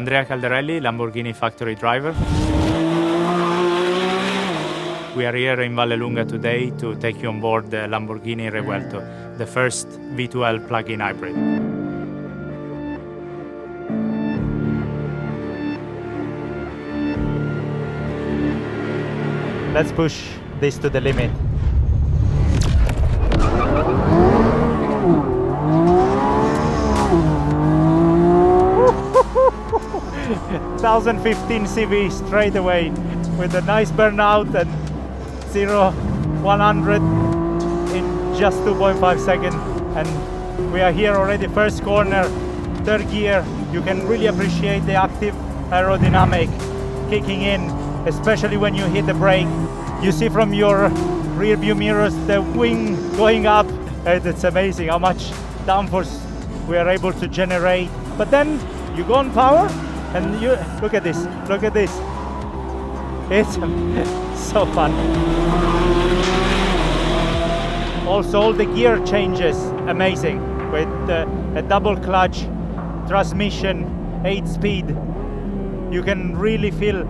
Andrea Caldarelli, Lamborghini factory driver. We are here in Vallelunga today to take you on board the Lamborghini Revuelto, the first V12 plug-in hybrid. Let's push this to the limit. (1015 CV straight away with a nice burnout and 0-100 in just 2.5 seconds. And we are here already, first corner, third gear. You can really appreciate the active aerodynamic kicking in, especially when you hit the brake. You see from your rear view mirrors the wing going up, and it's amazing how much downforce we are able to generate. But then you go on power and you look at this, it's so fun. Also all the gear changes, amazing, with a double clutch transmission, 8-speed. You can really feel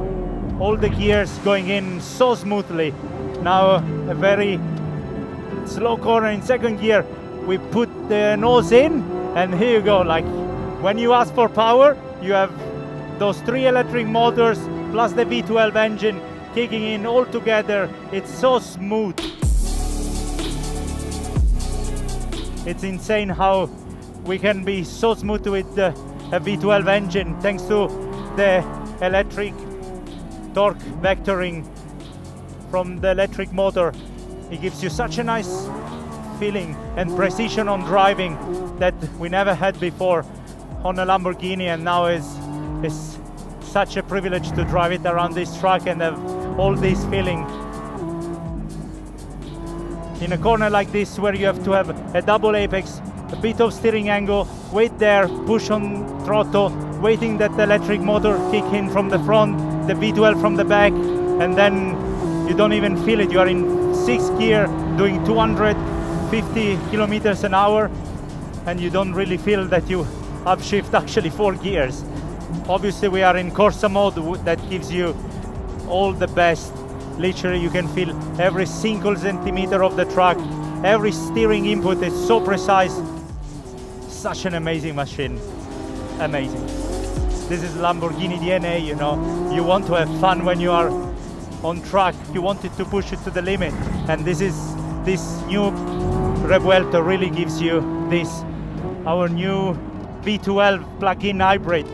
all the gears going in so smoothly. Now a very slow corner in second gear, we put the nose in, and here you go. Like when you ask for power, you have those 3 electric motors plus the V12 engine kicking in all together. It's so smooth. It's insane how we can be so smooth with a V12 engine thanks to the electric torque vectoring from the electric motor. It gives you such a nice feeling and precision on driving that we never had before on a Lamborghini, and now it's such a privilege to drive it around this track and have all this feeling. In a corner like this where you have to have a double apex, a bit of steering angle, wait there, push on throttle, waiting that the electric motor kick in from the front, the V12 from the back, and then you don't even feel it. You are in 6th gear doing 250 kilometers an hour, and you don't really feel that you upshift actually 4 gears. Obviously we are in Corsa mode that gives you all the best. Literally you can feel every single centimeter of the track. Every steering input is so precise. Such an amazing machine. Amazing. This is Lamborghini DNA, you know. You want to have fun when you are on track. You wanted to push it to the limit. And this new Revuelto really gives you this. Our new V12 plug-in hybrid.